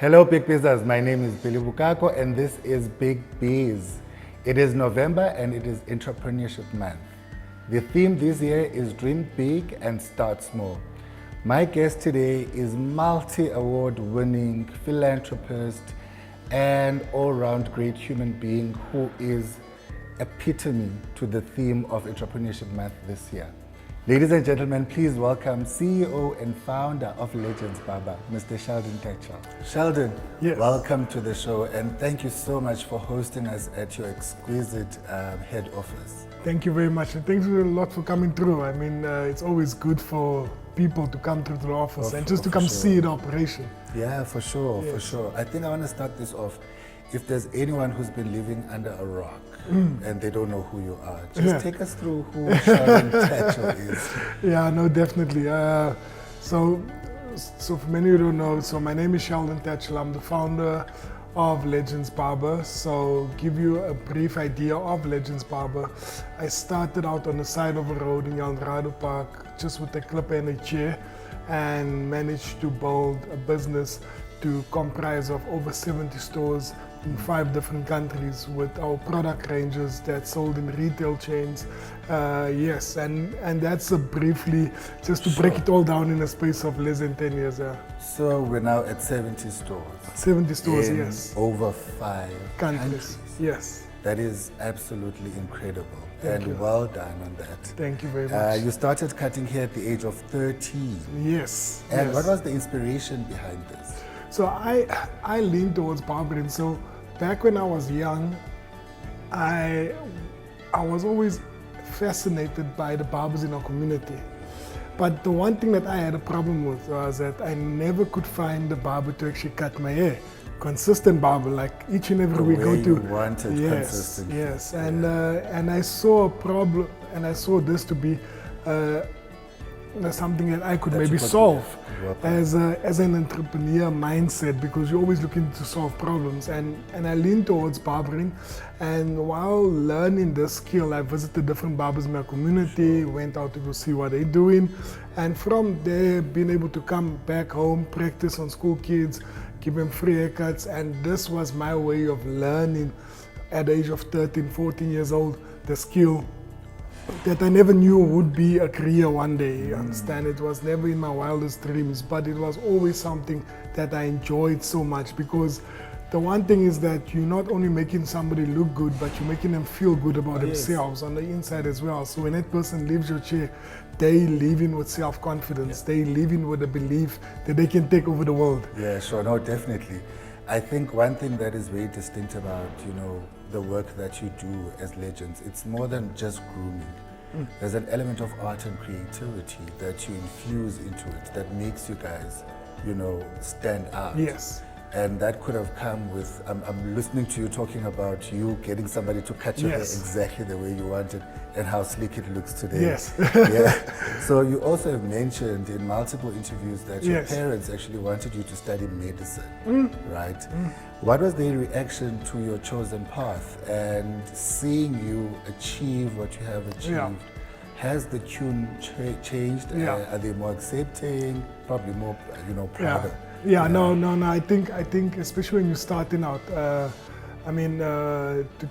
Hello, Big Business. My name is Billy Bukako, and this is Big Biz. It is November, and it is Entrepreneurship Month. The theme this year is Dream Big and Start Small. My guest today is multi-award winning philanthropist and all-round great human being who is epitome to the theme of Entrepreneurship Month this year. Ladies and gentlemen, please welcome CEO and founder of Legends Barber, Mr. Sheldon Tatchell. Sheldon, Yes. Welcome to the show, and thank you so much for hosting us at your exquisite head office. Thank you very much, and thanks a lot for coming through. I mean, it's always good for people to come through the office and just to come see the operation. Yeah, for sure, for Yes. sure. I think I want to start this off. If there's anyone who's been living under a rock and they don't know who you are, just take us through who Sheldon Tatchell is. Yeah, no, definitely. So for many who don't know, so my name is Sheldon Tatchell. I'm the founder of Legends Barber. So give you a brief idea of Legends Barber. I started out on the side of a road in Jan Park just with a clipper and a chair, and managed to build a business to comprise of over 70 stores in 5 different countries with our product ranges that sold in retail chains. Yes, and that's briefly, just to break it all down in a space of less than 10 years. So we're now at 70 stores. 70 stores, in yes. over 5 Countries, yes. That is absolutely incredible. Thank you. Well done on that. Thank you very much. You started cutting hair at the age of 13. Yes. And yes. what was the inspiration behind this? So I leaned towards barbering. So back when I was young, I was always fascinated by the barbers in our community. But the one thing that I had a problem with was that I never could find the barber to actually cut my hair. Consistent barber, like each and every week go to. You wanted yes, consistency. yes, and I saw a problem, and I saw this to be something that I could maybe solve as an entrepreneur mindset, because you're always looking to solve problems, and I leaned towards barbering. And while learning this skill, I visited different barbers in my community, went out to go see what they're doing, and from there being able to come back home, practice on school kids, give them free haircuts. And this was my way of learning at the age of 13, 14 years old, the skill that I never knew would be a career one day. You understand? It was never in my wildest dreams, but it was always something that I enjoyed so much, because the one thing is that you're not only making somebody look good, but you're making them feel good about themselves on the inside as well. So when that person leaves your chair, they leave in with self-confidence. They leave in with a belief that they can take over the world. Yeah, sure. No, definitely. I think one thing that is very distinct about, the work that you do as Legends, it's more than just grooming. There's an element of art and creativity that you infuse into it that makes you guys, stand out. Yes. And that could have come with, I'm listening to you talking about you getting somebody to cut your hair exactly the way you want it and how sleek it looks today. Yes. Yeah. So you also have mentioned in multiple interviews that your parents actually wanted you to study medicine, right? What was their reaction to your chosen path and seeing you achieve what you have achieved? Yeah. Has the tune changed? Yeah. Are they more accepting? Probably more, prouder. Yeah, no. I think especially when you're starting out, to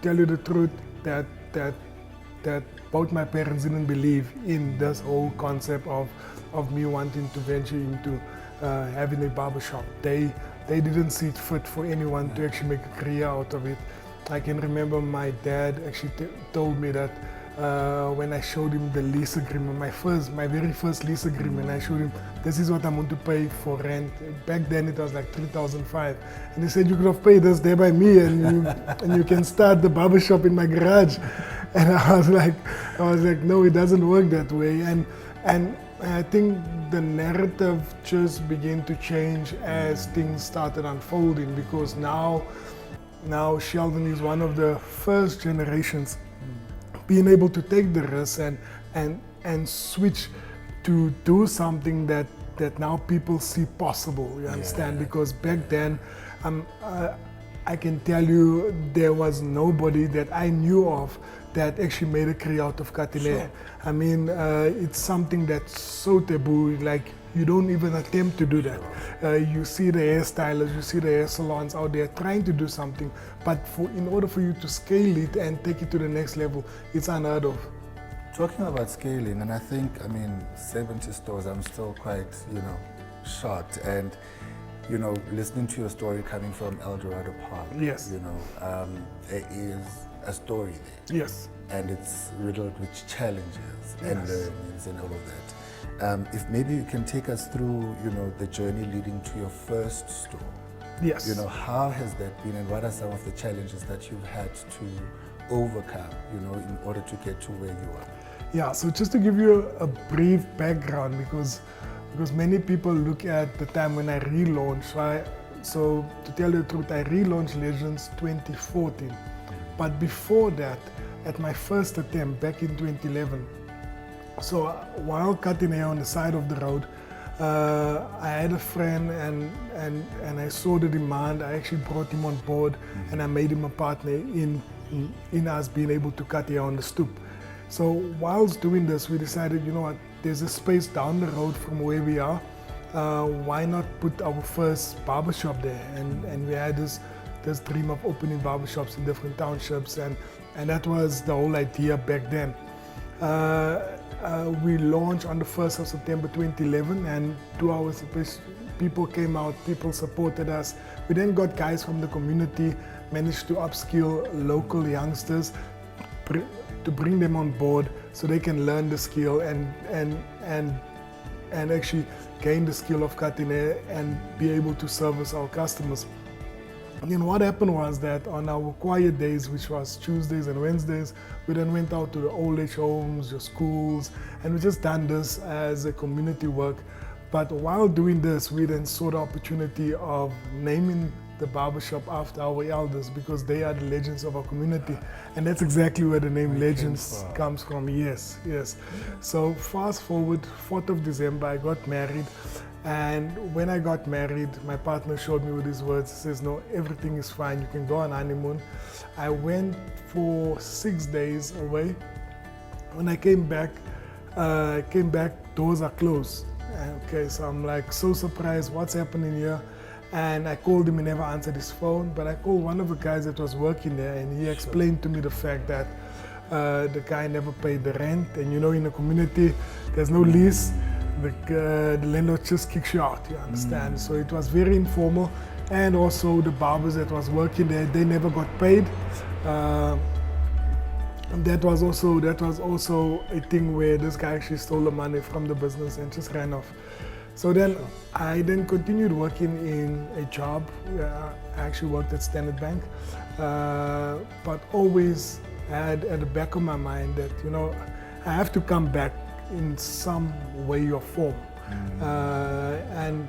tell you the truth, that both my parents didn't believe in this whole concept of me wanting to venture into having a barbershop. They didn't see it fit for anyone to actually make a career out of it. I can remember my dad actually told me that when I showed him the lease agreement, my very first lease agreement, I showed him, this is what I'm going to pay for rent. Back then it was like 3,500, and he said, you could have paid this there by me, and you can start the barbershop in my garage. And I was like, no, it doesn't work that way. And I think the narrative just began to change as things started unfolding, because now Sheldon is one of the first generations being able to take the risk and switch to do something that now people see possible, you understand? Because back then, I can tell you there was nobody that I knew of that actually made a career out of cutting hair. I mean, it's something that's so taboo. Like, you don't even attempt to do that. You see the hairstylists, you see the hair salons out there trying to do something, but in order for you to scale it and take it to the next level, it's unheard of. Talking about scaling, and I think, 70 stores, I'm still quite, shocked. And, listening to your story coming from El Dorado Park, Yes. There is a story there. Yes. And it's riddled with challenges and Yes. learnings and all of that. If maybe you can take us through, the journey leading to your first store. Yes. How has that been, and what are some of the challenges that you've had to overcome, in order to get to where you are? Yeah, so just to give you a brief background, because many people look at the time when I relaunched. So to tell you the truth, I relaunched Legends 2014. But before that, at my first attempt back in 2011, so while cutting hair on the side of the road, I had a friend and I saw the demand. I actually brought him on board and I made him a partner in us being able to cut hair on the stoop. So whilst doing this, we decided, there's a space down the road from where we are. Why not put our first barbershop there? And we had this dream of opening barbershops in different townships, and that was the whole idea back then. We launched on the 1st of September 2011, and 2 hours people came out, people supported us. We then got guys from the community, managed to upskill local youngsters, to bring them on board so they can learn the skill and actually gain the skill of cutting hair and be able to service our customers. And then what happened was that on our quiet days, which was Tuesdays and Wednesdays, we then went out to the old age homes, your schools, and we just done this as a community work. But while doing this, we then saw the opportunity of naming the barbershop after our elders, because they are the legends of our community. And that's exactly where the name Legends comes from. Yes. So fast forward, 4th of December, I got married. And when I got married, my partner showed me with his words. He says, no, everything is fine. You can go on honeymoon. I went for 6 days away. When I came back, doors are closed. Okay, so I'm like so surprised, what's happening here? And I called him, he never answered his phone, but I called one of the guys that was working there, and he explained to me the fact that the guy never paid the rent, and in the community, there's no lease, the landlord just kicks you out, you understand? So it was very informal, and also the barbers that was working there, they never got paid. And that was also a thing where this guy actually stole the money from the business and just ran off. So then I continued working in a job. I actually worked at Standard Bank, but always had at the back of my mind that, I have to come back in some way or form. And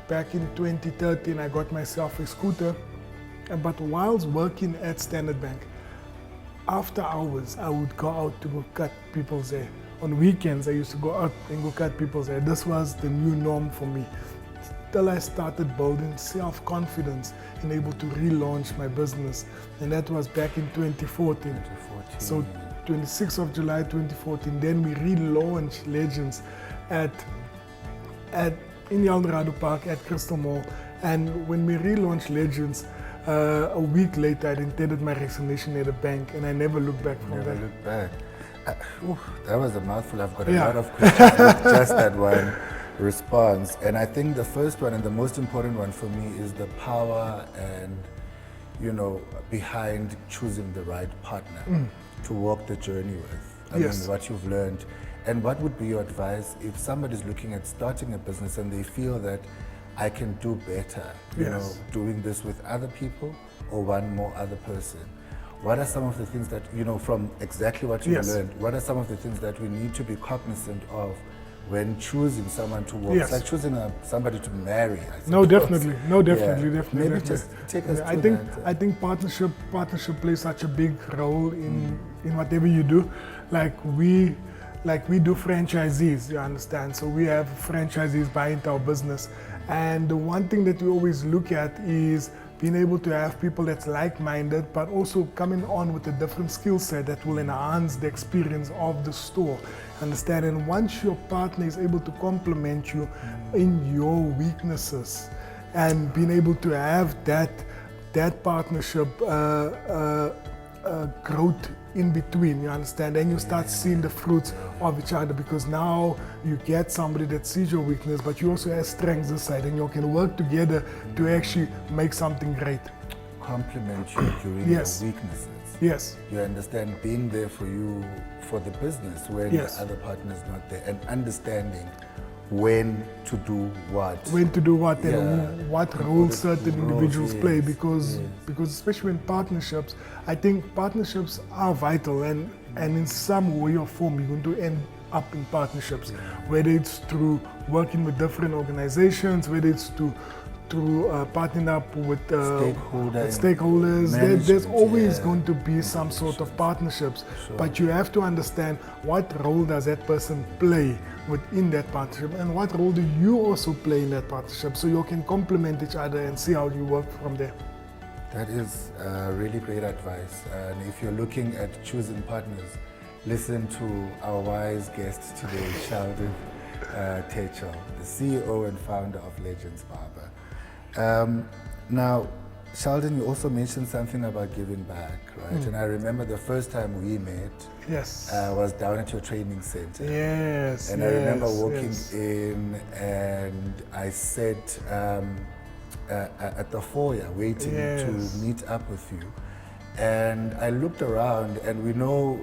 back in 2013, I got myself a scooter. But whilst working at Standard Bank, after hours, I would go out to go cut people's hair. On weekends, I used to go out and go cut people's hair. This was the new norm for me. Till I started building self-confidence and able to relaunch my business. And that was back in 2014. So 26th of July 2014, then we relaunched Legends in the El Dorado Park at Crystal Mall. And when we relaunched Legends, a week later, I tendered my resignation at the bank, and I never looked back from Never that. looked back. That was a mouthful. I've got a lot of questions with just that one response. And I think the first one and the most important one for me is the power and, behind choosing the right partner to walk the journey with. I mean, what you've learned. And what would be your advice if somebody's looking at starting a business and they feel that I can do better, doing this with other people or one more other person? What are some of the things that, from exactly what you've learned, what are some of the things that we need to be cognizant of when choosing someone to work? It's like choosing somebody to marry, I suppose. No, definitely. Definitely. Maybe just take us through that. I think partnership plays such a big role in whatever you do. Like we do franchisees, you understand? So we have franchisees buy into our business. And the one thing that we always look at is being able to have people that's like-minded, but also coming on with a different skill set that will enhance the experience of the store. Understand? And once your partner is able to complement you in your weaknesses, and being able to have that partnership growth in between, you understand? And you start seeing the fruits of each other, because now you get somebody that sees your weakness, but you also have strengths aside, and you can work together to actually make something great. Complement you during Yes. your weaknesses. Yes. You understand, being there for you for the business when Yes. the other partner is not there, and understanding when to do what. When to do what and Yeah. what And roles all the certain roles, individuals play, yes, because yes. because especially in partnerships, I think partnerships are vital, and in some way or form you're going to end up in partnerships, whether it's through working with different organizations, whether it's through partnering up with stakeholders. There's management, always yeah. going to be some sort of partnerships, but you have to understand what role does that person play within that partnership, and what role do you also play in that partnership, so you can complement each other and see how you work from there. That is really great advice. And if you're looking at choosing partners, listen to our wise guest today, Sheldon Tatchell, the CEO and founder of Legends Barber. Now, Sheldon, you also mentioned something about giving back, right? And I remember the first time we met Yes. was down at your training center. Yes. And I remember walking yes. in, and I sat at the foyer waiting Yes. to meet up with you. And I looked around, and we know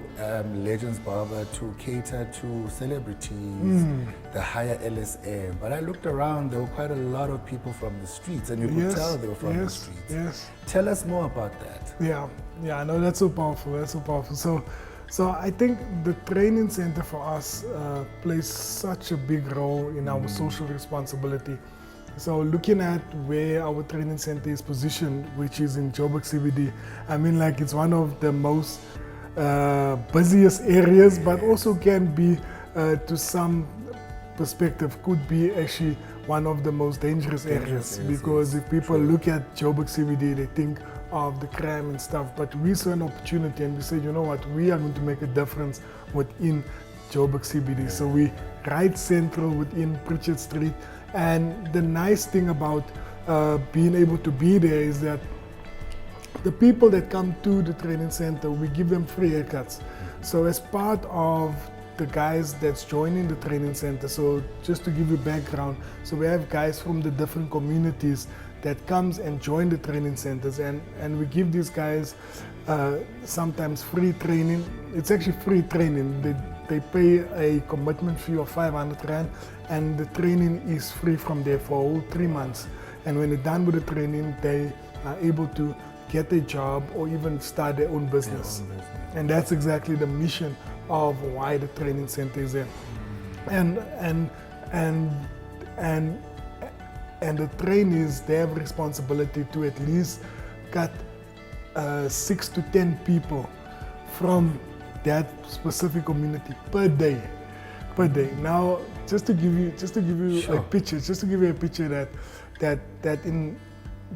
Legends Barber to cater to celebrities, the higher LSM. But I looked around, there were quite a lot of people from the streets, and you could Yes, tell they were from the yes, streets. yes. Tell us more about that. Yeah, no, that's so powerful. That's so powerful. So I think the training center for us plays such a big role in our social responsibility. So looking at where our training center is positioned, which is in Joburg CBD, I mean, like, it's one of the most busiest areas, but also can be, to some perspective, could be actually one of the most dangerous areas, because if people look at Joburg CBD, they think of the crime and stuff, but we saw an opportunity and we said, you know what, we are going to make a difference within Joburg CBD. So we right central within Pritchard Street. And the nice thing about being able to be there is that the people that come to the training center, we give them free haircuts. So as part of the guys that's joining the training center, so just to give you background, so we have guys from the different communities that comes and join the training centers, and we give these guys sometimes free training. It's actually free training. They pay a commitment fee of 500 Rand, and the training is free from there for all 3 months. And when they're done with the training, they are able to get a job or even start their own business. And that's exactly the mission of why the training center is there. And the trainees, they have responsibility to at least cut 6 to 10 people from that specific community per day. Now, just to give you Sure. a picture,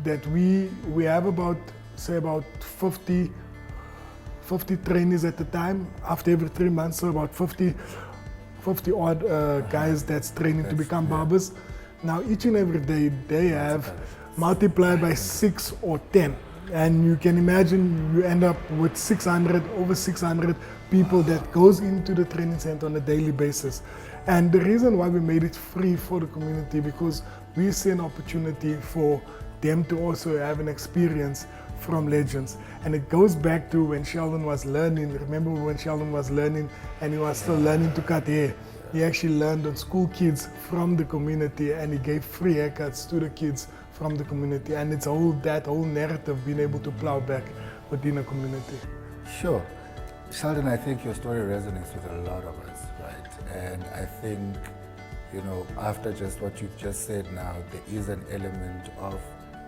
that we have about 50 trainees at the time, after every 3 months, so about 50 odd guys that's training to become barbers. Now, each and every day they have multiplied by 6 or 10. And you can imagine you end up with over 600 people that goes into the training center on a daily basis. And the reason why we made it free for the community, because we see an opportunity for them to also have an experience from Legends. And it goes back to when Sheldon was learning. Remember when Sheldon was learning and he was still learning to cut hair? He actually learned on school kids from the community, and he gave free haircuts to the kids from the community. And it's that whole narrative being able to plow back within a community. Sure. Sheldon, I think your story resonates with a lot of us, right? And I think, after just what you've just said now, there is an element of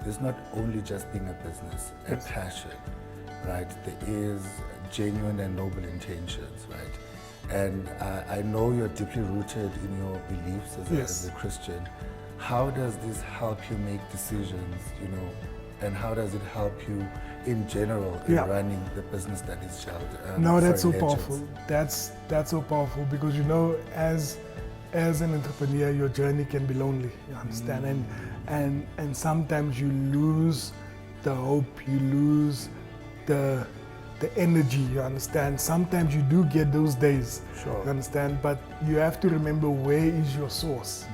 this not only just being a business, a passion, right? There is genuine and noble intentions, right? And I know you're deeply rooted in your beliefs as a Christian. How does this help you make decisions, and how does it help you in general in running the business that is Sheldon? No, that's so Legends? powerful. That's so powerful because as an entrepreneur, your journey can be lonely. You understand, and sometimes you lose the hope, you lose the energy. You understand. Sometimes you do get those days. Sure. You understand, but you have to remember where is your source.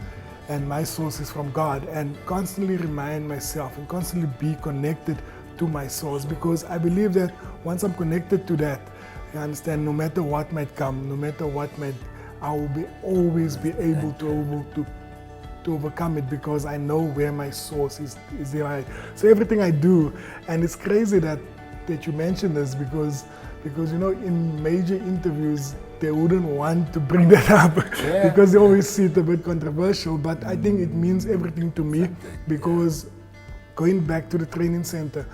And my source is from God, and constantly remind myself and constantly be connected to my source, because I believe that once I'm connected to that, you understand, no matter what might come, no matter what might, I will always be able to overcome it, because I know where my source is there. So everything I do, and it's crazy that you mentioned this, because in major interviews they wouldn't want to bring that up because they always see it a bit controversial, but I think it means everything to me, because going back to the training center,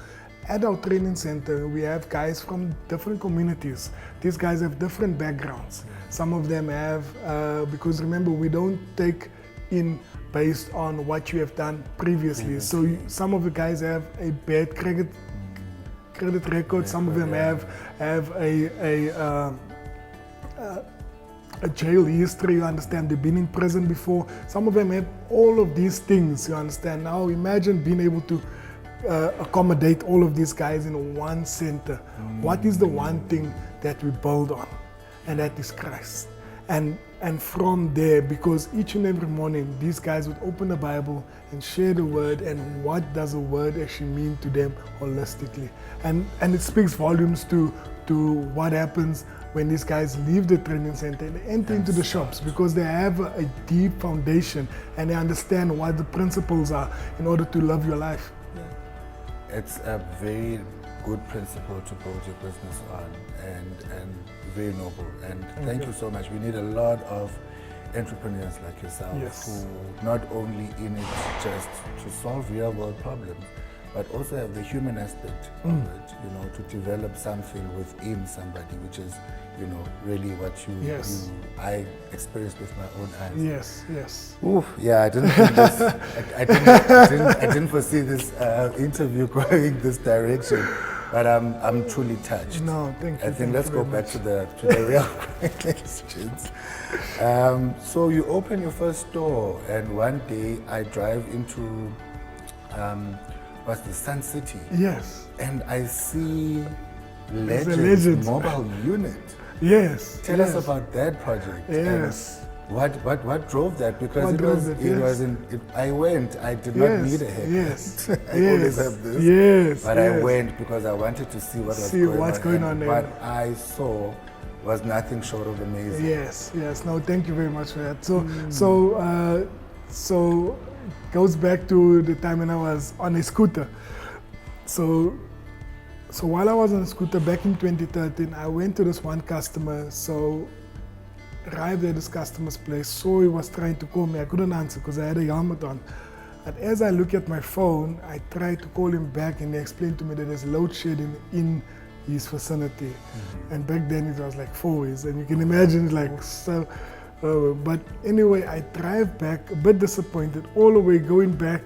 at our training center we have guys from different communities. These guys have different backgrounds. Some of them have, because remember, we don't take in based on what you have done previously. So some of the guys have a bad credit record. Some of them have a jail history. You understand, they've been in prison before. Some of them have all of these things. You understand. Now imagine being able to accommodate all of these guys in one center. What is the one thing that we build on? And that is Christ. And from there, because each and every morning these guys would open the Bible and share the word, and what does the word actually mean to them holistically. And it speaks volumes to what happens when these guys leave the training center and enter into the shops, because they have a deep foundation and they understand what the principles are in order to love your life. It's a very good principle to build your business on, and very noble. And thank you so much. We need a lot of entrepreneurs like yourself who not only in it just to solve real world problems, but also have the human aspect of it, to develop something within somebody, which is, really what I experienced with my own eyes. Yes. Oof, yeah, I didn't think this, I didn't foresee this interview going this direction, but I'm truly touched. No, thank you. I think let's go back to the real questions. So you open your first store, and one day I drive into what's the Sun City? Yes. And I see Legends mobile unit. Yes. Tell us about that project. Yes. What drove that? Because I went. I did not need a haircut. Yes. I always have this. Yes. But I went because I wanted to see what's going on. There. What I saw was nothing short of amazing. Yes. No, thank you very much for that. So goes back to the time when I was on a scooter. So while I was on a scooter back in 2013, I went to this one customer. So arrived at this customer's place, so he was trying to call me. I couldn't answer because I had a helmet on. And as I look at my phone, I tried to call him back, and he explained to me that there's load shedding in his vicinity. And back then it was like 4 years, and you can imagine so. But anyway, I drive back a bit disappointed all the way going back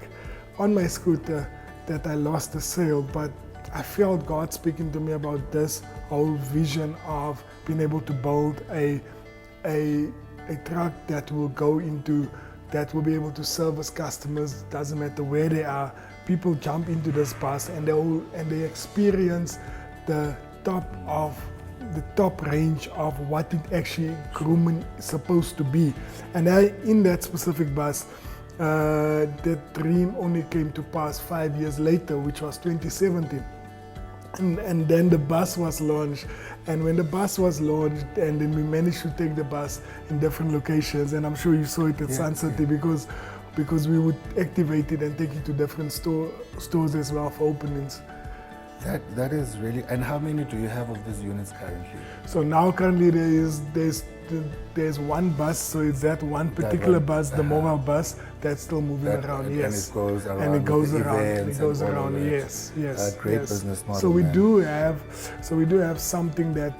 on my scooter that I lost the sale. But I felt God speaking to me about this whole vision of being able to build a truck that will be able to service customers. Doesn't matter where they are. People jump into this bus and they experience the top range of what it actually grooming is supposed to be. And in that specific bus, the dream only came to pass 5 years later, which was 2017. And then the bus was launched. And when the bus was launched, and then we managed to take the bus in different locations, and I'm sure you saw it at Sun City, because we would activate it and take it to different stores as well for openings. That is really. And how many do you have of these units currently? So now currently there's there's one bus, so it's that one particular one, bus, the mobile bus, that's still moving around. And Yes, it goes around. and it goes with the around. events It goes and all of around. it. Yes, yes. Great yes. business model. So we man. do have something that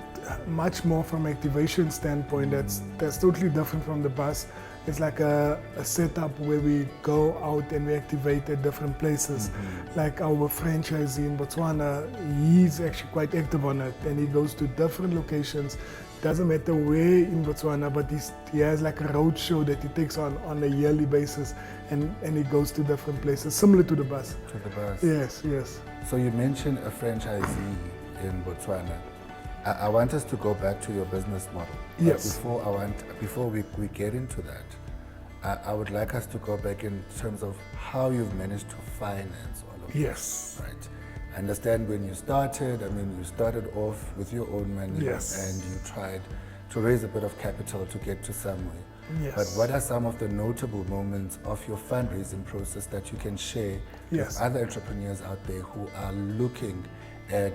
much more from activation standpoint. That's totally different from the bus. It's like a setup where we go out and we activate at different places. Like our franchisee in Botswana, he's actually quite active on it, and he goes to different locations. Doesn't matter where in Botswana, but he has like a road show that he takes on a yearly basis, and he goes to different places, similar to the bus. To the bus. Yes, yes. So you mentioned a franchisee in Botswana. I want us to go back to your business model. Yes. Before we get into that, I would like us to go back in terms of how you've managed to finance all of Yes. this. Right. I understand when you started. I mean, you started off with your own money, Yes. and you tried to raise a bit of capital to get to somewhere. Yes. But what are some of the notable moments of your fundraising process that you can share Yes. with other entrepreneurs out there who are looking at,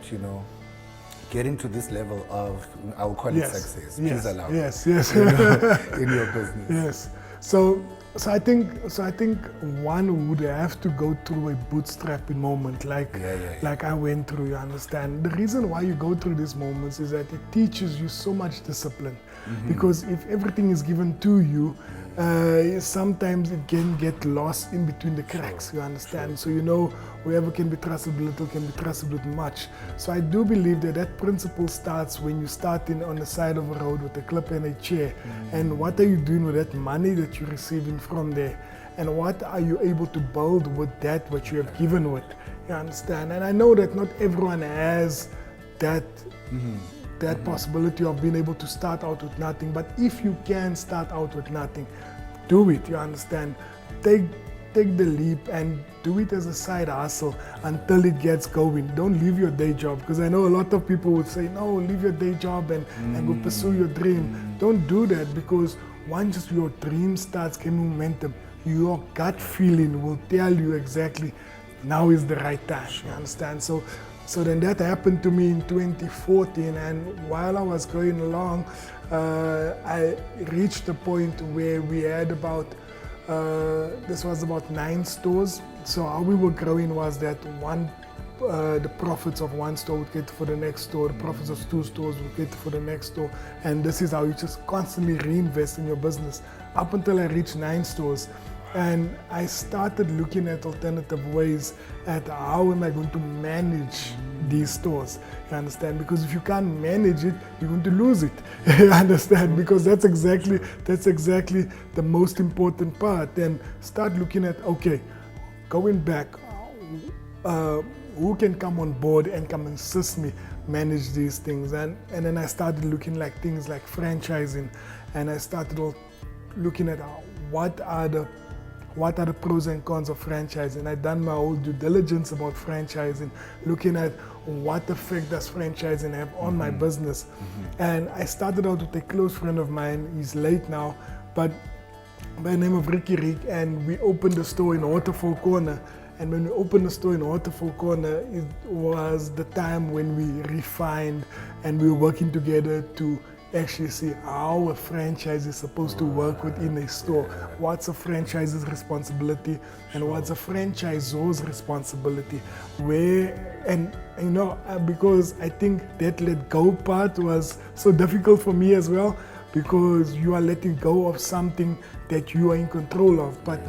getting to this level of, I will call it success. Yes. Please allow me. Yes. Yes. In your business. Yes. So I think one would have to go through a bootstrapping moment, like I went through. You understand? The reason why you go through these moments is that it teaches you so much discipline. Because if everything is given to you, sometimes it can get lost in between the cracks. You understand? So whoever can be trusted with little can be trusted with much. So I do believe that principle starts when you start on the side of a road with a clip and a chair. And what are you doing with that money that you're receiving from there? And what are you able to build with that what you have given with? You understand? And I know that not everyone has that possibility of being able to start out with nothing. But if you can start out with nothing, do it. You understand? Take the leap and do it as a side hustle until it gets going. Don't leave your day job, because I know a lot of people would say, no, leave your day job and go pursue your dream. Don't do that, because once your dream starts gaining momentum, your gut feeling will tell you exactly now is the right time. You understand? So then that happened to me in 2014, and while I was going along, I reached a point where we had this was about 9 stores. So how we were growing was that the profits of one store would get for the next store, the profits of 2 stores would get for the next store, and this is how you just constantly reinvest in your business up until I reached 9 stores. And I started looking at alternative ways at how am I going to manage these stores. You understand? Because if you can't manage it, you're going to lose it. You understand? Because that's exactly the most important part. And start looking at, okay, going back, who can come on board and come and assist me manage these things? And then I started looking like things like franchising, and I started looking at what are the pros and cons of franchising. I've done my whole due diligence about franchising, looking at what effect does franchising have on my business. And I started out with a close friend of mine. He's late now, but by the name of Ricky Rick, and we opened a store in Waterfall Corner. And when we opened the store in Waterfall Corner, it was the time when we refined and we were working together to actually see how a franchise is supposed to work within a store. What's a franchise's responsibility and what's a franchisor's responsibility? Because I think that let go part was so difficult for me as well, because you are letting go of something that you are in control of, but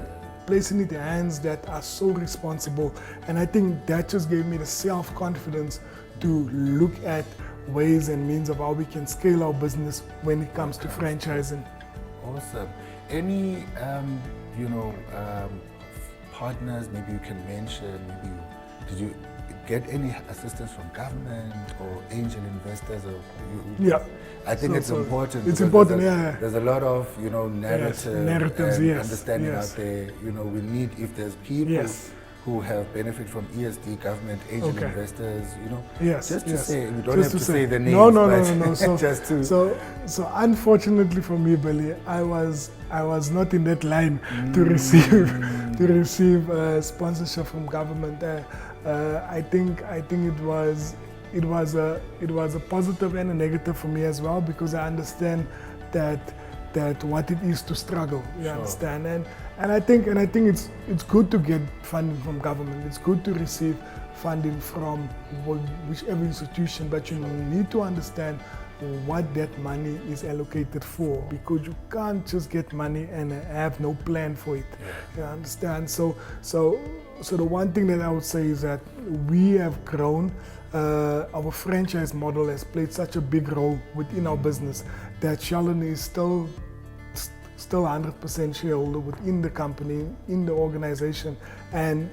placing it in hands that are so responsible. And I think that just gave me the self-confidence to look at ways and means of how we can scale our business when it comes to franchising. Awesome. Any, partners maybe you can mention? Did you get any assistance from government or angel investors? I think it's important. It's important, There's a lot of, narratives and understanding out there. We need, if there's people who have benefited from ESD, government, angel investors, just to say, we don't have to say the names. No. So unfortunately for me, Billy, I was not in that line to receive sponsorship from government. I think it was a positive and a negative for me as well, because I understand that what it is to struggle. You understand? And I think it's good to get funding from government. It's good to receive funding from whichever institution, but you need to understand what that money is allocated for, because you can't just get money and have no plan for it. You understand? So the one thing that I would say is that we have grown. Our franchise model has played such a big role within our business that Sheldon is still 100% shareholder within the company, in the organization, and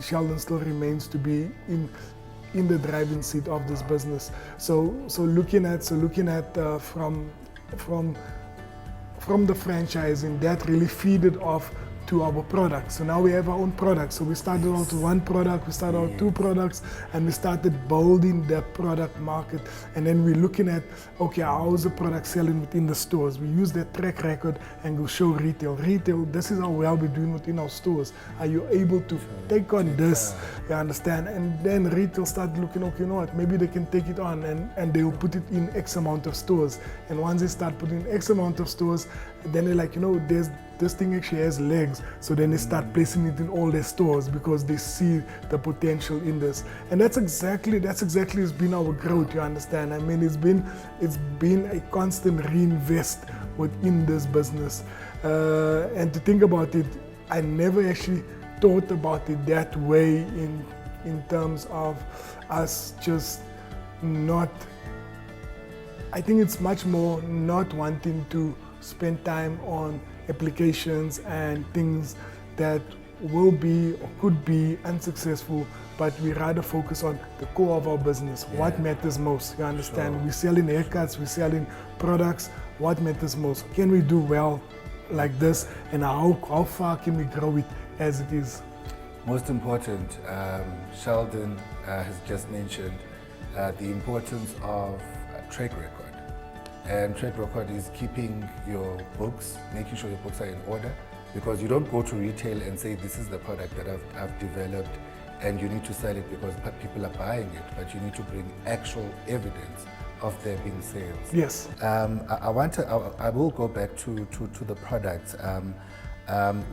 Sheldon still remains to be in the driving seat of this business. So looking at from the franchising, that really feeded off to our products. So now we have our own products. So we started out with one product, we started out 2 products, and we started building the product market. And then we're looking at, okay, how is the product selling within the stores? We use that track record and we'll show retail. Retail, this is how well we're doing within our stores. Are you able to take on this? You understand? And then retail started looking, okay, you know what, maybe they can take it on and they'll put it in X amount of stores. And once they start putting X amount of stores, then they're like, you know, this thing actually has legs. So then they start placing it in all their stores because they see the potential in this. And that's exactly has been our growth, you understand? I mean, it's been a constant reinvest within this business. And to think about it, I never actually thought about it that way in terms of us just not, I think it's much more not wanting to spend time on applications and things that will be or could be unsuccessful, but we rather focus on the core of our business. What matters most? You understand? We're selling haircuts, we're selling products. What matters most? Can we do well like this, and how far can we grow it as it is? Most important, Sheldon has just mentioned the importance of track record. And track record is keeping your books, making sure your books are in order, because you don't go to retail and say, this is the product that I've developed and you need to sell it because people are buying it, but you need to bring actual evidence of there being sales. Yes. I will go back to the products.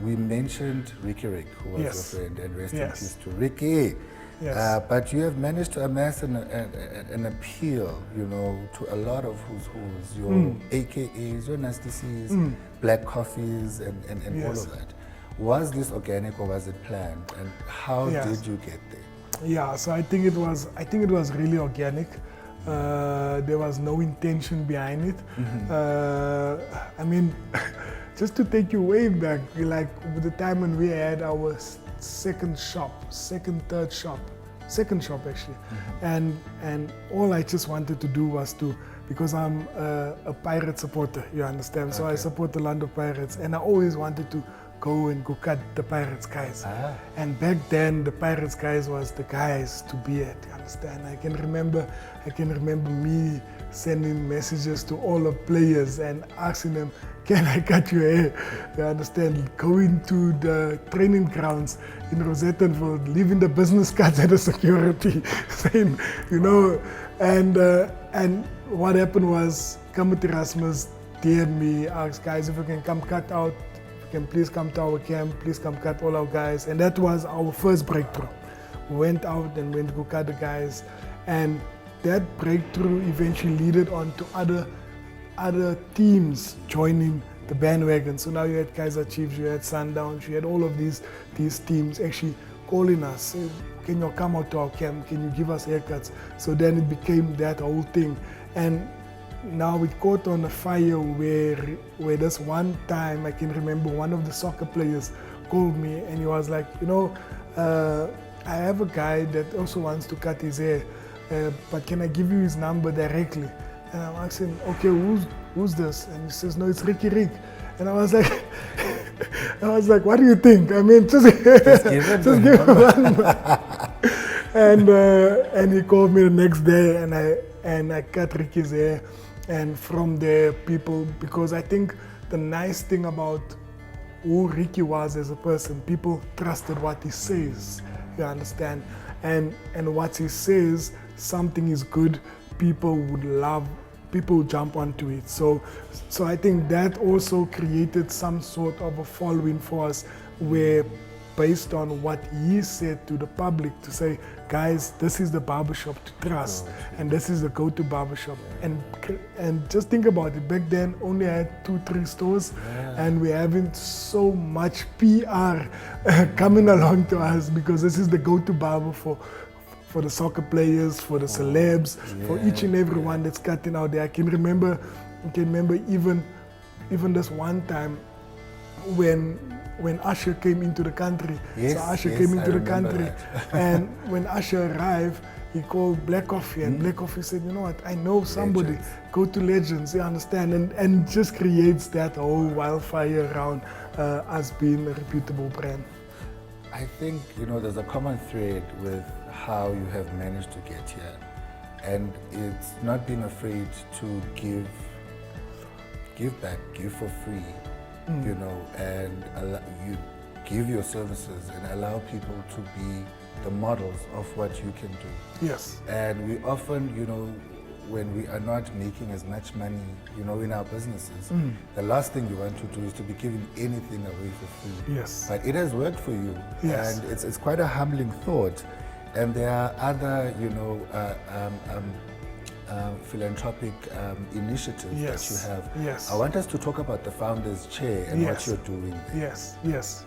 We mentioned Ricky Rick, who was your friend, and rest in peace to Ricky. Yes. But you have managed to amass an appeal, you know, to a lot of who's, your AKAs, your Nasty C's, Black Coffees, and all of that. Was this organic or was it planned? And how did you get there? Yeah, so I think it was really organic. There was no intention behind it. I mean, just to take you way back, like the time when we had our second shop actually, and all I just wanted to do was because I'm a Pirate supporter, you understand, so I support the Orlando Pirates, and I always wanted to go cut the Pirates guys. And back then the Pirates guys was the guys to be at, you understand. I can remember me sending messages to all the players and asking them, can I cut your hair? You understand? Going to the training grounds in Rosettenville, leaving the business cards at the security, saying, you know, and what happened was, Kamut Erasmus DM'd me, asked guys if we can come cut out, if we can please come to our camp, please come cut all our guys. And that was our first breakthrough. We went out and went to go cut the guys, and that breakthrough eventually led on to other teams joining the bandwagon. So now you had Kaiser Chiefs, you had Sundowns, you had all of these teams actually calling us, say, can you come out to our camp, can you give us haircuts? So then it became that whole thing. And now it caught on a fire where this one time, I can remember one of the soccer players called me and he was like, you know, I have a guy that also wants to cut his hair, but can I give you his number directly? And I'm asking, okay, who's this? And he says, no, it's Ricky Rick. And I was like, what do you think? I mean, just give him one number. And he called me the next day, and I cut Ricky's hair. And from there, people, because I think the nice thing about who Ricky was as a person, people trusted what he says. You understand? And what he says, something is good, people people jump onto it. So I think that also created some sort of a following for us, where based on what he said to the public, to say, guys, this is the barbershop to trust, and this is the go-to barbershop. And just think about it, back then only had 2-3 stores, and we're having so much PR coming along to us, because this is the go-to barber for the soccer players, for the celebs, for each and every one that's cutting out there. I can remember even this one time when Usher came into the country. So Usher came into the country, and when Usher arrived, he called Black Coffee, and Black Coffee said, you know what, I know somebody, Legends. Go to Legends, you understand, and just creates that whole wildfire around us being a reputable brand. I think, there's a common thread with how you have managed to get here, and it's not being afraid to give back, give for free, and you give your services and allow people to be the models of what you can do. Yes. And we often, when we are not making as much money, in our businesses, the last thing you want to do is to be giving anything away for free. Yes. But it has worked for you. Yes. And it's quite a humbling thought. And there are other, philanthropic initiatives that you have. Yes. I want us to talk about the Founders Chair and what you're doing there. Yes.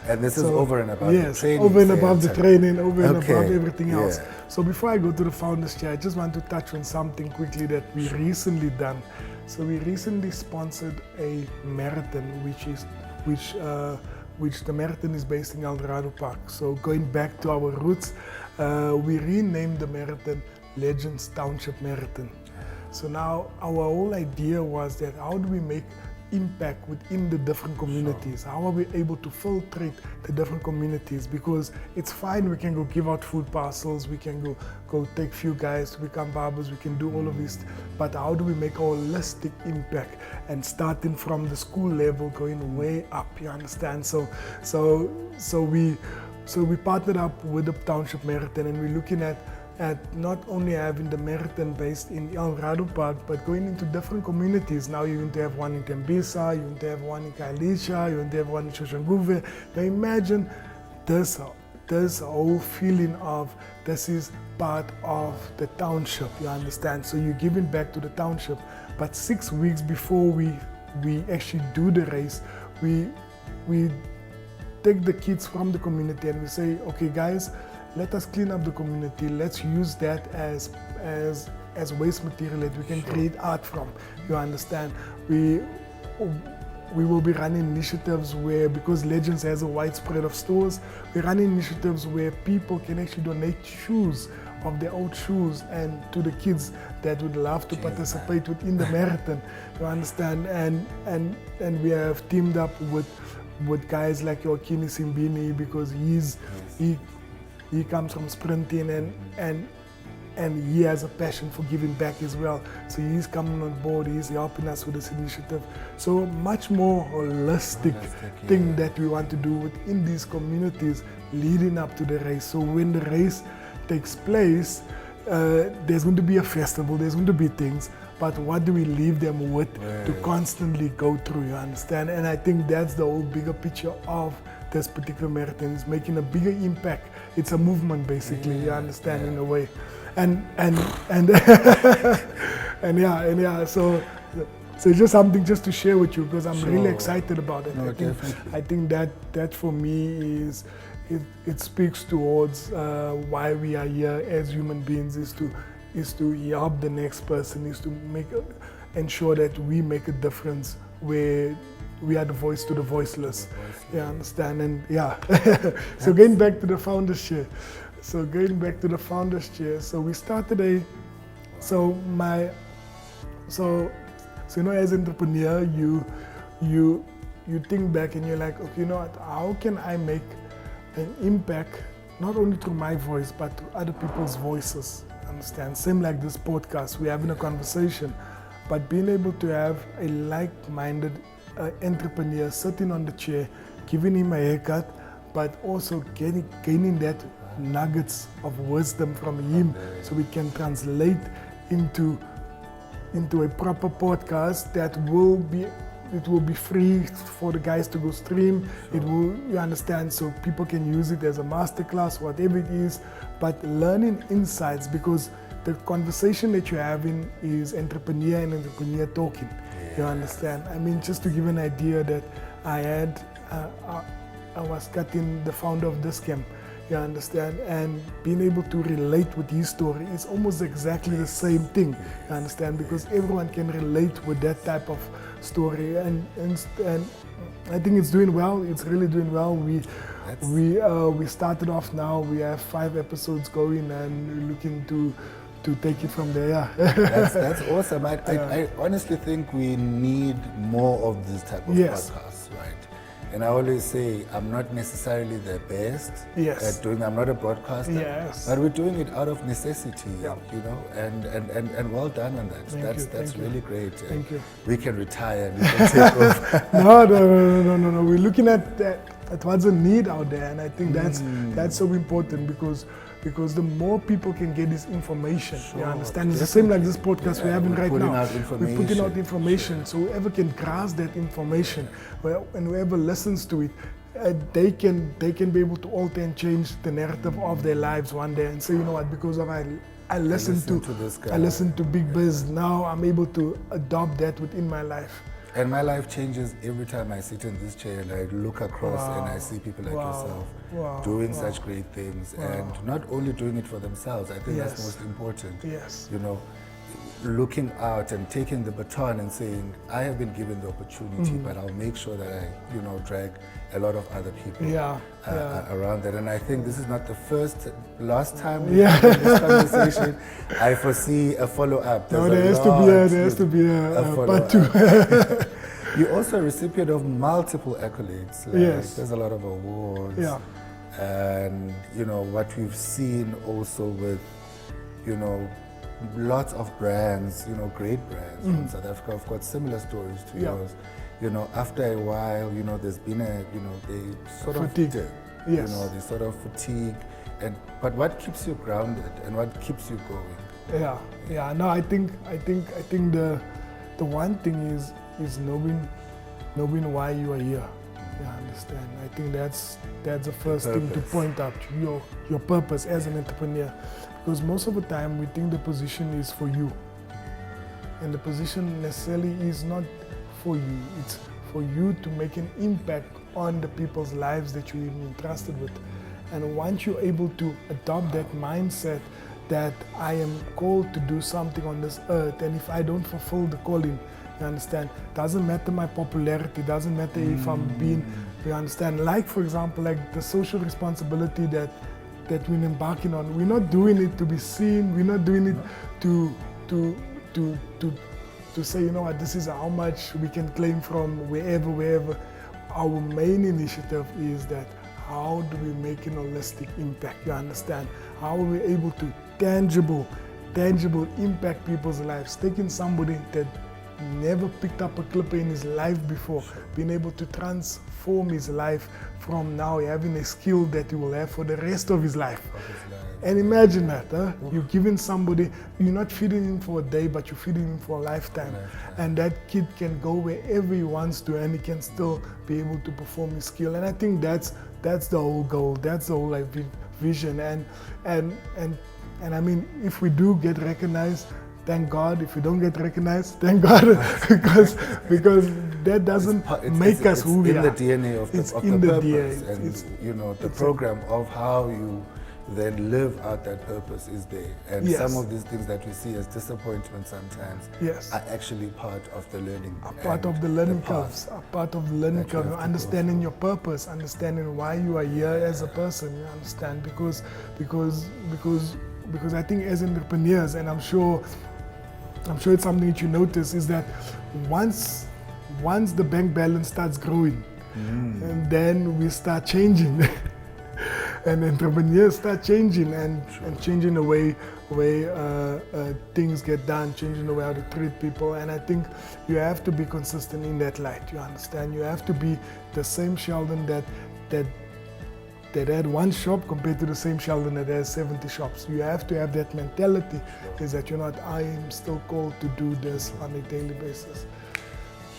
And this is over and above the training. Over and above the training, over and Okay. above everything else. Yeah. So before I go to the Founders Chair, I just want to touch on something quickly that we recently done. So we recently sponsored a marathon, which the marathon is based in El Dorado Park. So going back to our roots, we renamed the marathon Legends Township Marathon. So now our whole idea was that how do we make impact within the different communities? How are we able to filtrate the different communities? Because it's fine, we can go give out food parcels, we can go take few guys to become barbers, we can do all of this, but how do we make a holistic impact, and starting from the school level going way up, you understand? So we partnered up with the Township Marathon, and we're looking at not only having the marathon based in El Dorado Park, but going into different communities. Now you're going to have one in Tembisa, you're going to have one in Kailicha, you're going to have one in Shoshanguve. Now imagine this whole feeling of this is part of the township, you understand? So you're giving back to the township. But 6 weeks before we actually do the race, we take the kids from the community and we say, okay guys, let us clean up the community. Let's use that as waste material that we can create art from. You understand? We will be running initiatives where, because Legends has a wide spread of stores, we're running initiatives where people can actually donate shoes of their old shoes and to the kids that would love to participate within the marathon. You understand? And we have teamed up with guys like Joaquin Simbini, because he comes from sprinting and he has a passion for giving back as well. So he's coming on board, he's helping us with this initiative. So much more holistic thing that we want to do within these communities leading up to the race. So when the race takes place, there's going to be a festival, there's going to be things, but what do we leave them with to constantly go through, you understand? And I think that's the whole bigger picture of this particular marathon, is making a bigger impact. It's a movement basically, you understand, in a way. And so just something just to share with you, because I'm really excited about it. I think that for me is, it speaks towards why we are here as human beings, is to help the next person, is to ensure that we make a difference where we are the voice to the voiceless. You understand? And so going back to the Founders Chair. So we started as entrepreneur, you think back and you're like, okay, you know what, how can I make an impact, not only through my voice, but through other people's voices? Understand? Same like this podcast, we're having a conversation, but being able to have a like-minded entrepreneur sitting on the chair, giving him a haircut, but also gaining that nuggets of wisdom from him, so we can translate into into a proper podcast that will be free for the guys to go stream. It will, you understand, so people can use it as a masterclass, whatever it is, but learning insights, because the conversation that you're having is entrepreneur and entrepreneur talking. You understand? I mean, just to give an idea that I was cutting the founder of this camp, you understand, and being able to relate with his story is almost exactly the same thing, you understand, because everyone can relate with that type of story, and I think it's doing well. It's really doing well. We started off now. We have 5 episodes going, and we're looking to take it from there. Yeah. That's awesome. I honestly think we need more of this type of podcasts, right? And I always say I'm not necessarily the best at doing. I'm not a broadcaster, but we're doing it out of necessity, you know. And well done on that. That's really great. Thank you. We can retire. We can take off. No. We're looking at what's a need out there, and I think that's so important because the more people can get this information, you understand? It's the same like this podcast we're having right now. We're putting out information, so whoever can grasp that information, and whoever listens to it, they can be able to alter and change the narrative of their lives one day and say, you know what, because of I listened to this guy. I listened to Big Biz, now I'm able to adopt that within my life. And my life changes every time I sit in this chair and I look across and I see people like yourself doing such great things, and not only doing it for themselves. I think that's most important. Yes. You know, looking out and taking the baton and saying, I have been given the opportunity, but I'll make sure that I, you know, drag a lot of other people around that. And I think this is not the last time we're having this conversation. I foresee a follow-up. No, there has to be a part 2. You're also a recipient of multiple accolades. There's a lot of awards. And, you know, what we've seen also with, you know, lots of brands, you know, great brands from South Africa have got similar stories to yours. You know, after a while, you know, there's been they sort of fatigue. You know, they sort of fatigue. But what keeps you grounded and what keeps you going? No, I think the one thing is knowing why you are here. You understand? I think that's the first thing to point out, your purpose as an entrepreneur. Because most of the time we think the position is for you. And the position necessarily is not for you. It's for you to make an impact on the people's lives that you've been entrusted with. And once you're able to adopt that mindset that I am called to do something on this earth, and if I don't fulfill the calling, you understand, doesn't matter my popularity, doesn't matter if I'm being, you understand, like for example, like the social responsibility that we're embarking on. We're not doing it to be seen. We're not doing it to say, you know what, this is how much we can claim from wherever. Our main initiative is that how do we make an holistic impact? You understand? How are we able to tangible impact people's lives? Taking somebody that never picked up a clipper in his life before, being able to transform his life from now having a skill that he will have for the rest of his life. And imagine that, you're giving somebody, you're not feeding him for a day, but you're feeding him for a lifetime. And that kid can go wherever he wants to, and he can still be able to perform his skill. And I think that's the whole goal, that's the whole vision. And I mean, if we do get recognized, thank God. If we don't get recognized, thank God, because that doesn't make us who we are. It's in the DNA of the purpose, and you know, the program of how you then live out that purpose is there. And some of these things that we see as disappointment sometimes are actually part of the learning. Part of the learning curves, part of the learning curve, understanding your purpose, understanding why you are here as a person, you understand, because I think as entrepreneurs, and I'm sure it's something that you notice, is that once the bank balance starts growing, and then we start changing, and entrepreneurs start changing and changing the way things get done, changing the way how to treat people. And I think you have to be consistent in that light. You understand? You have to be the same Sheldon that that had one shop compared to the same Sheldon that has 70 shops. You have to have that mentality, is that I am still called to do this on a daily basis.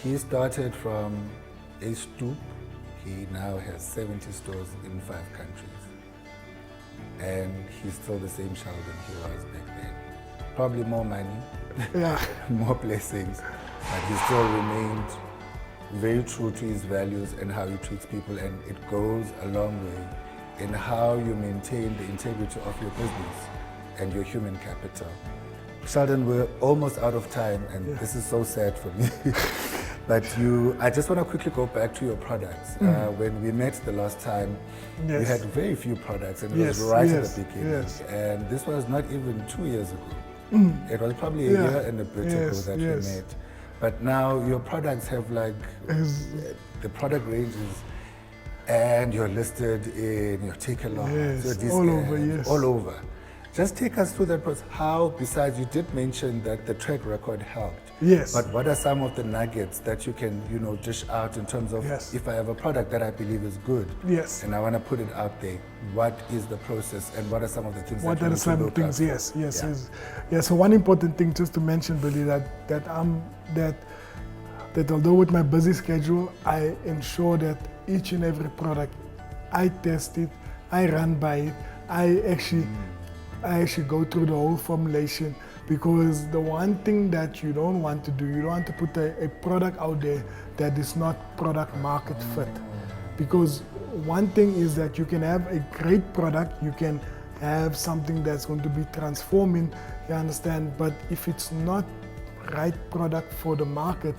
He started from a stoop. He now has 70 stores in 5 countries. And he's still the same Sheldon he was back then. Probably more money, Yeah. more blessings, but he still remained very true to his values and how he treats people, and it goes a long way in how you maintain the integrity of your business and your human capital. Sheldon, we're almost out of time, and this is so sad for me. But I just want to quickly go back to your products. When we met the last time, you had very few products, and it was right at the beginning. And this was not even 2 years ago. It was probably a year and a bit ago that we met. But now your products have the product ranges, and you're listed in your take-alongs, all over. Just take us through that process. How, besides, you did mention that the track record helped. Yes. But what are some of the nuggets that you can, dish out in terms of if I have a product that I believe is good, and I want to put it out there, what is the process and what are some of the things what are some things? Yes. So one important thing just to mention, Billy, that although with my busy schedule, I ensure that each and every product, I test it, I run by it, I actually go through the whole formulation, because the one thing that you don't want to do, you don't want to put a product out there that is not product market fit. Because one thing is that you can have a great product, you can have something that's going to be transforming, you understand, but if it's not right product for the market,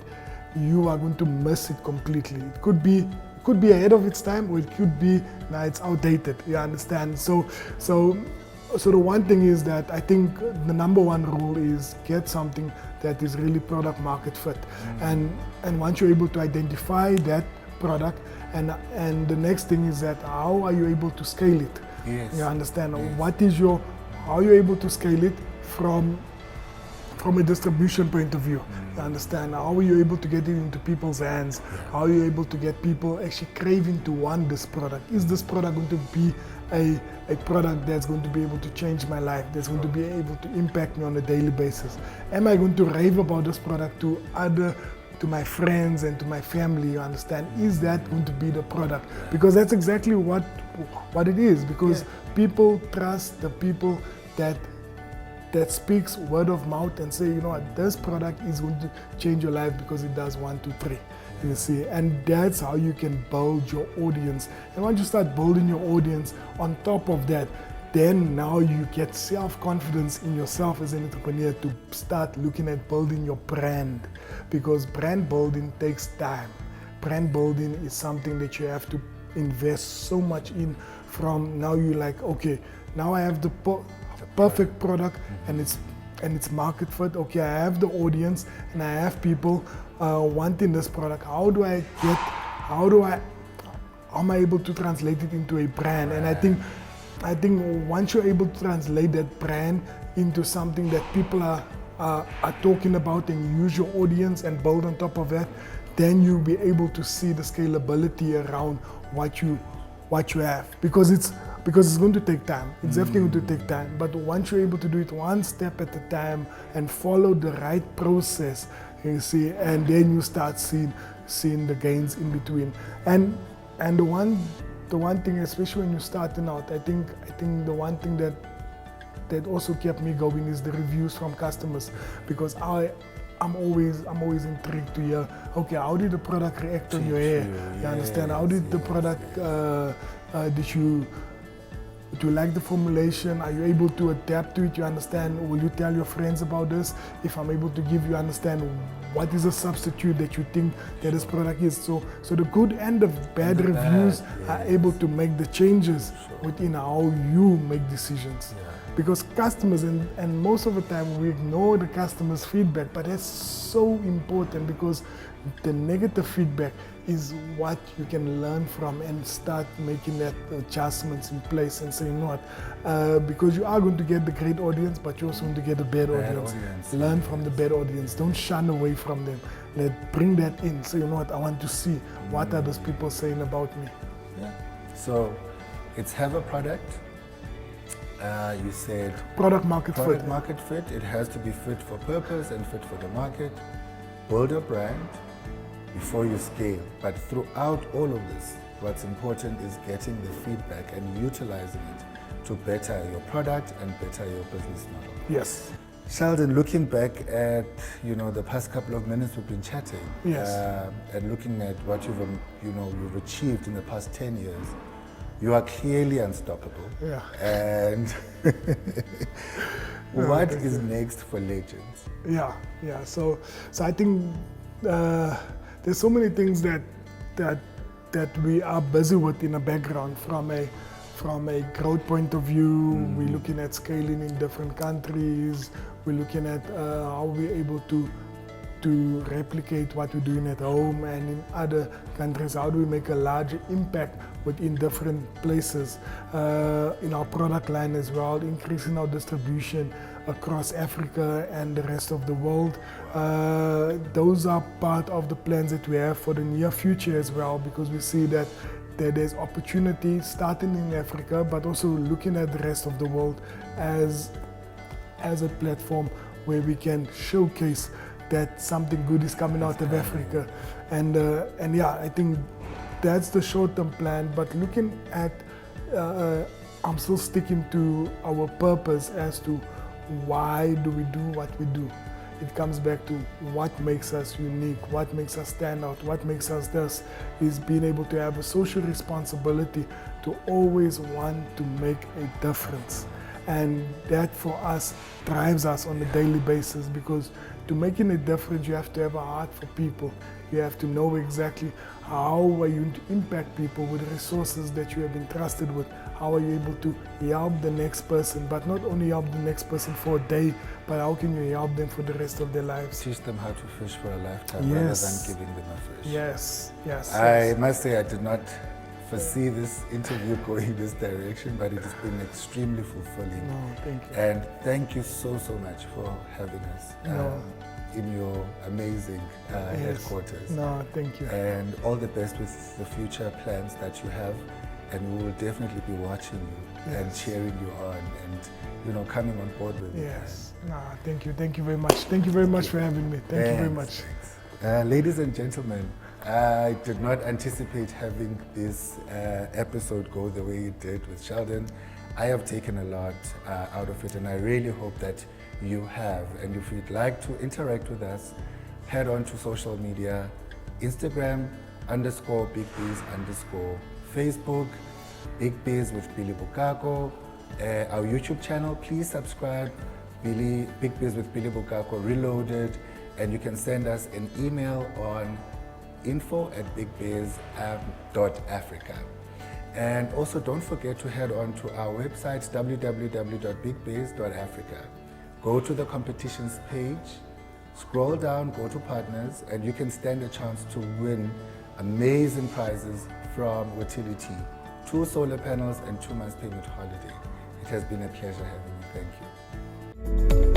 you are going to miss it completely. It could be ahead of its time, or it could be it's outdated, you understand. So the one thing is that I think the number one rule is get something that is really product market fit. And once you're able to identify that product, and the next thing is that how are you able to scale it? Yes. You understand? Yes. How are you able to scale it from a distribution point of view? You understand? How are you able to get it into people's hands? How are you able to get people actually craving to want this product? Is this product going to be a product that's going to be able to change my life, that's going to be able to impact me on a daily basis? Am I going to rave about this product to my friends and to my family? You understand? Is that going to be the product? Because that's exactly what it is. Because people trust the people that speaks word of mouth and say, this product is going to change your life because it does 1, 2, 3. You see, and that's how you can build your audience. And once you start building your audience, on top of that, then now you get self-confidence in yourself as an entrepreneur to start looking at building your brand, because brand building takes time. Brand building is something that you have to invest so much in. From now you're like, okay, now I have the perfect product and it's market fit. Okay, I have the audience and I have people wanting this product. How am I able to translate it into a brand? And I think once you're able to translate that brand into something that people are talking about, and you use your audience and build on top of that, then you'll be able to see the scalability around what you have. Because it's going to take time. It's definitely going to take time. But once you're able to do it one step at a time and follow the right process, you see, and then you start seeing the gains in between. And the one thing, especially when you're starting out, I think the one thing that also kept me going is the reviews from customers, because I'm always intrigued to hear, okay, how did the product react on your hair? You understand? How did the product do you like the formulation? Are you able to adapt to it? You understand? Will you tell your friends about this? If I'm able to give you understand what is a substitute that you think that this product is. So the good and the bad reviews are able to make the changes within how you make decisions. Because customers, and most of the time we ignore the customer's feedback, but that's so important, because the negative feedback is what you can learn from and start making that adjustments in place and say, because you are going to get the great audience, but you're also going to get the bad audience. Learn from the bad audience. Don't shun away from them. Bring that in. So I want to see what are those people saying about me. So It's have a product. You said Product market product fit. market fit. It has to be fit for purpose and fit for the market. Build a brand before you scale. But throughout all of this, what's important is getting the feedback and utilizing it to better your product and better your business model. Yes. Sheldon, looking back at the past couple of minutes we've been chatting, Yes. and looking at what you've achieved in the past 10 years, you are clearly unstoppable. Yeah. And what is next for Legends? Yeah. So I think there's so many things that we are busy with in the background from a growth point of view. We're looking at scaling in different countries. We're looking at how we're able to replicate what we're doing at home and in other countries. How do we make a larger impact within different places in our product line as well, increasing our distribution across Africa and the rest of the world. Those are part of the plans that we have for the near future as well, because we see that there's opportunity starting in Africa, but also looking at the rest of the world as a platform where we can showcase that something good is coming out of Africa. And yeah, I think that's the short-term plan. But looking at, I'm still sticking to our purpose as to why do we do what we do. It comes back to what makes us unique, what makes us stand out, what makes us this, is being able to have a social responsibility to always want to make a difference. And that for us drives us on a daily basis, because to making a difference, you have to have a heart for people. You have to know exactly how are you to impact people with resources that you have been trusted with. How are you able to help the next person, but not only help the next person for a day, but how can you help them for the rest of their lives? Teach them how to fish for a lifetime rather than giving them a fish. Yes. I must say I did not foresee this interview going this direction, but it has been extremely fulfilling. No, thank you. And thank you so much for having us in your amazing headquarters. No, thank you. And all the best with the future plans that you have. And we will definitely be watching you and cheering you on and coming on board with you. Yes. No, thank you. Thank you very much. Thank you very much for having me. Thank you very much. Ladies and gentlemen, I did not anticipate having this episode go the way it did with Sheldon. I have taken a lot out of it, and I really hope that you have. And if you'd like to interact with us, head on to social media, Instagram _BigBees_, Facebook, Big Bees with Billy Bukako. Our YouTube channel, please subscribe, Big Bees with Billy Bukako Reloaded, and you can send us an email on info@bigbees.africa. And also don't forget to head on to our website, www.bigbees.africa. Go to the competitions page, scroll down, go to partners, and you can stand a chance to win amazing prizes from Utility, 2 solar panels and 2 months payment holiday. It has been a pleasure having you. Thank you.